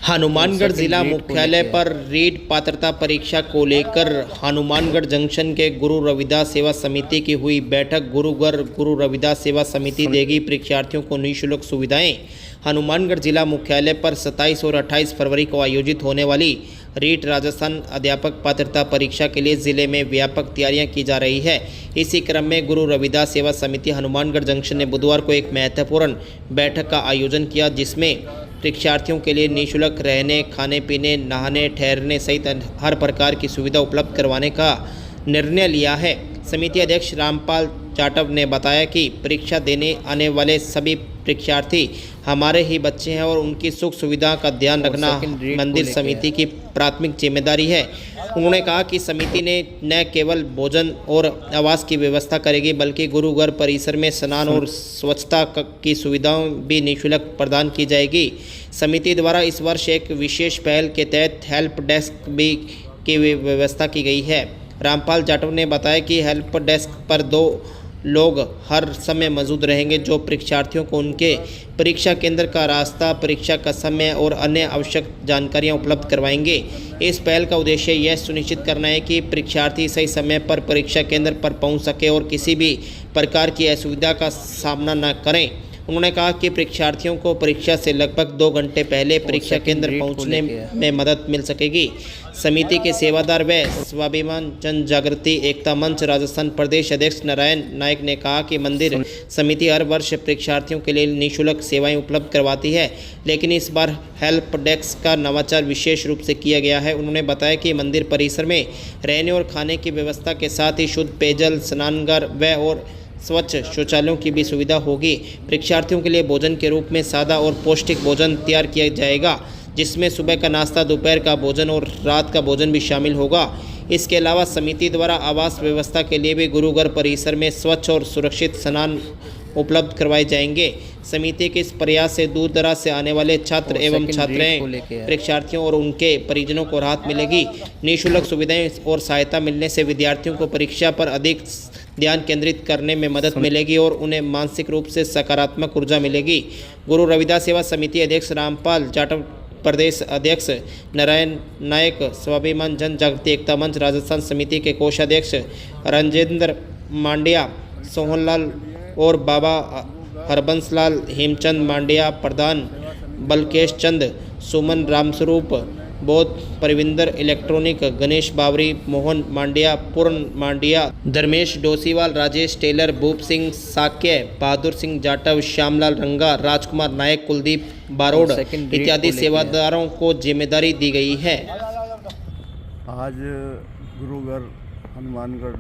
हनुमानगढ़ जिला मुख्यालय पर रीट पात्रता परीक्षा को लेकर हनुमानगढ़ जंक्शन के गुरु रविदास सेवा समिति की हुई बैठक। गुरु रविदास सेवा समिति देगी परीक्षार्थियों को निःशुल्क सुविधाएं। हनुमानगढ़ जिला मुख्यालय पर 27 और 28 फरवरी को आयोजित होने वाली रीट राजस्थान अध्यापक पात्रता परीक्षा के लिए जिले में व्यापक तैयारियां की जा रही है। इसी क्रम में गुरु रविदास सेवा समिति हनुमानगढ़ जंक्शन ने बुधवार को एक महत्वपूर्ण बैठक का आयोजन किया, जिसमें परीक्षार्थियों के लिए निःशुल्क रहने, खाने पीने, नहाने, ठहरने सहित हर प्रकार की सुविधा उपलब्ध करवाने का निर्णय लिया है। समिति अध्यक्ष रामपाल जाटव ने बताया कि परीक्षा देने आने वाले सभी परीक्षार्थी हमारे ही बच्चे हैं और उनकी सुख सुविधा का ध्यान रखना मंदिर समिति की प्राथमिक जिम्मेदारी है। उन्होंने कहा कि समिति ने न केवल भोजन और आवास की व्यवस्था करेगी, बल्कि गुरुघर परिसर में स्नान और स्वच्छता की सुविधाएं भी निःशुल्क प्रदान की जाएगी। समिति द्वारा इस वर्ष एक विशेष पहल के तहत हेल्प डेस्क भी की व्यवस्था की गई है। रामपाल जाटव ने बताया कि हेल्प डेस्क पर 2 लोग हर समय मौजूद रहेंगे, जो परीक्षार्थियों को उनके परीक्षा केंद्र का रास्ता, परीक्षा का समय और अन्य आवश्यक जानकारियां उपलब्ध करवाएंगे। इस पहल का उद्देश्य यह सुनिश्चित करना है कि परीक्षार्थी सही समय पर परीक्षा केंद्र पर पहुंच सके और किसी भी प्रकार की असुविधा का सामना न करें। उन्होंने कहा कि परीक्षार्थियों को परीक्षा से लगभग 2 घंटे पहले परीक्षा केंद्र पहुंचने में मदद मिल सकेगी। समिति के सेवादार व स्वाभिमान जन जागृति एकता मंच राजस्थान प्रदेश अध्यक्ष नारायण नायक ने कहा कि मंदिर समिति हर वर्ष परीक्षार्थियों के लिए निःशुल्क सेवाएं उपलब्ध करवाती है, लेकिन इस बार हेल्प डेस्क का नवाचार विशेष रूप से किया गया है। उन्होंने बताया कि मंदिर परिसर में रहने और खाने की व्यवस्था के साथ ही शुद्ध पेयजल, स्नानघर व और स्वच्छ शौचालयों की भी सुविधा होगी। परीक्षार्थियों के लिए भोजन के रूप में सादा और पौष्टिक भोजन तैयार किया जाएगा, जिसमें सुबह का नाश्ता, दोपहर का भोजन और रात का भोजन भी शामिल होगा। इसके अलावा समिति द्वारा आवास व्यवस्था के लिए भी गुरुघर परिसर में स्वच्छ और सुरक्षित स्नान उपलब्ध करवाए जाएंगे। समिति के इस प्रयास से दूर दराज से आने वाले छात्र एवं छात्राएं, परीक्षार्थियों और उनके परिजनों को राहत मिलेगी। निःशुल्क सुविधाएं और सहायता मिलने से विद्यार्थियों को परीक्षा पर अधिक ध्यान केंद्रित करने में मदद मिलेगी और उन्हें मानसिक रूप से सकारात्मक ऊर्जा मिलेगी। गुरु रविदास सेवा समिति अध्यक्ष रामपाल जाटव, प्रदेश अध्यक्ष नारायण नायक, स्वाभिमान जन जागृति एकता मंच राजस्थान समिति के कोषाध्यक्ष रंजेंद्र मांडिया, सोहनलाल और बाबा हरबंसलाल, हेमचंद मांडिया, प्रधान बलकेश चंद, सुमन रामस्वरूप, बौद्ध परविंदर इलेक्ट्रॉनिक, गणेश बावरी, मोहन मांडिया, पूर्ण मांडिया, धर्मेश डोसीवाल, राजेश टेलर, भूप सिंह साक्य, बहादुर सिंह जाटव, श्यामलाल रंगा, राजकुमार नायक, कुलदीप बारोड़ इत्यादि सेवादारों को जिम्मेदारी दी गई है। आज गुरुघर हनुमानगढ़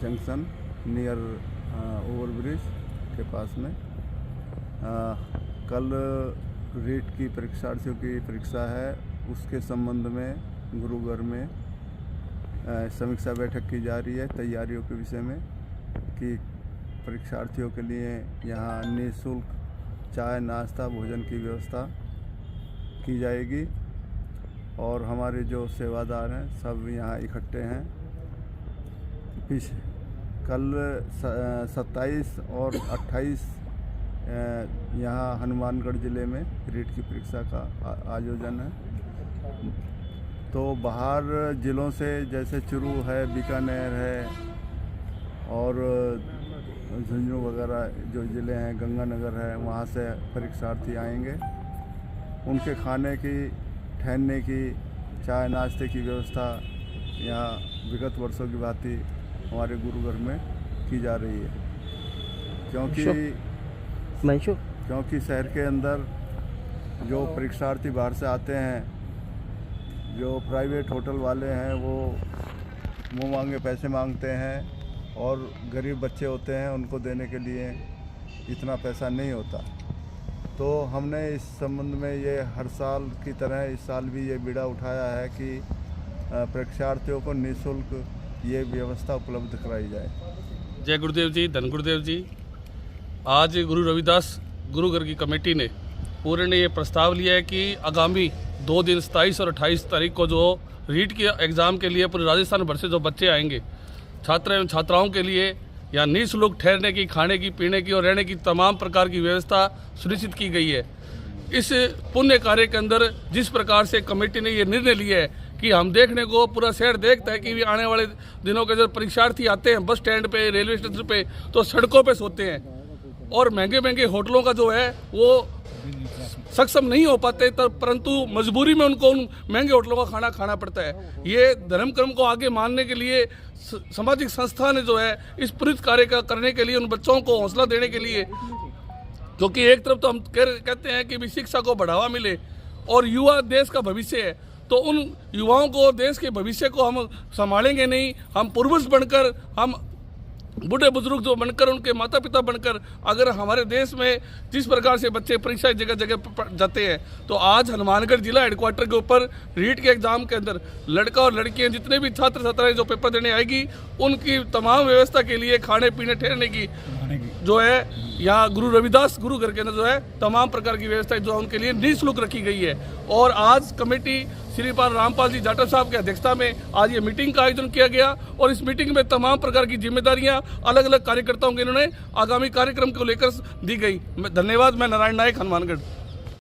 जंक्शन नियर ओवरब्रिज के पास में कल रीट की परीक्षार्थियों की परीक्षा है, उसके संबंध में गुरुघर में समीक्षा बैठक की जा रही है तैयारियों के विषय में कि परीक्षार्थियों के लिए यहाँ निःशुल्क चाय, नाश्ता, भोजन की व्यवस्था की जाएगी और हमारे जो सेवादार हैं सब यहाँ इकट्ठे हैं। कल 27 और 28 यहाँ हनुमानगढ़ ज़िले में रीट की परीक्षा का आयोजन है। तो बाहर ज़िलों से जैसे चुरू है, बीकानेर है और झुंझुनू वगैरह जो ज़िले हैं, गंगानगर है, वहाँ से परीक्षार्थी आएंगे। उनके खाने की, ठहरने की, चाय नाश्ते की व्यवस्था यहाँ विगत वर्षों की भांति हमारे गुरुघर में की जा रही है, क्योंकि शहर के अंदर जो परीक्षार्थी बाहर से आते हैं, जो प्राइवेट होटल वाले हैं, वो मुँह मांगे पैसे मांगते हैं और गरीब बच्चे होते हैं, उनको देने के लिए इतना पैसा नहीं होता। तो हमने इस संबंध में ये हर साल की तरह इस साल भी ये बीड़ा उठाया है कि परीक्षार्थियों को निःशुल्क ये व्यवस्था उपलब्ध कराई जाए। जय गुरुदेव जी, धन गुरुदेव जी। आज गुरु रविदास गुरुघर की कमेटी ने पूरे ने ये प्रस्ताव लिया है कि आगामी 2 दिन 27 और 28 तारीख को जो रीट के एग्ज़ाम के लिए पूरे राजस्थान भर से जो बच्चे आएंगे, छात्र एवं छात्राओं के लिए यहाँ निःशुल्क ठहरने की, खाने की, पीने की और रहने की तमाम प्रकार की व्यवस्था सुनिश्चित की गई है। इस पुण्य कार्य के अंदर जिस प्रकार से कमेटी ने ये निर्णय लिया है कि हम देखने को पूरा शहर देखता है कि आने वाले दिनों के जब परीक्षार्थी आते हैं बस स्टैंड पे, रेलवे स्टेशन पे, तो सड़कों पे सोते हैं और महंगे महंगे होटलों का जो है वो सक्षम नहीं हो पाते, तब परंतु मजबूरी में उनको उन महंगे होटलों का खाना खाना पड़ता है। ये धर्म कर्म को आगे मानने के लिए सामाजिक संस्था ने जो है इस पुनित कार्य का करने के लिए उन बच्चों को हौसला देने के लिए, क्योंकि एक तरफ तो हम कहते हैं कि भी शिक्षा को बढ़ावा मिले और युवा देश का भविष्य है, तो उन युवाओं को, देश के भविष्य को हम संभालेंगे नहीं, हम पूर्वज बनकर, हम बूढ़े बुजुर्ग जो बनकर, उनके माता पिता बनकर अगर हमारे देश में जिस प्रकार से बच्चे परीक्षा जगह जगह जाते हैं, तो आज हनुमानगढ़ जिला हेडक्वार्टर के ऊपर रीट के एग्जाम के अंदर लड़का और लड़कियां जितने भी छात्र छात्राएं जो पेपर देने आएगी उनकी तमाम व्यवस्था के लिए खाने पीने ठहरने की जो है यहाँ गुरु रविदास गुरु घर के अंदर जो है तमाम प्रकार की व्यवस्था जो उनके लिए निःशुल्क रखी गई है। और आज कमेटी श्री रामपाल जी जाटव साहब की अध्यक्षता में आज ये मीटिंग का आयोजन किया गया और इस मीटिंग में तमाम प्रकार की जिम्मेदारियां अलग अलग कार्यकर्ताओं के इन्होंने आगामी कार्यक्रम को लेकर दी गई। धन्यवाद। मैं नारायण नायक, हनुमानगढ़।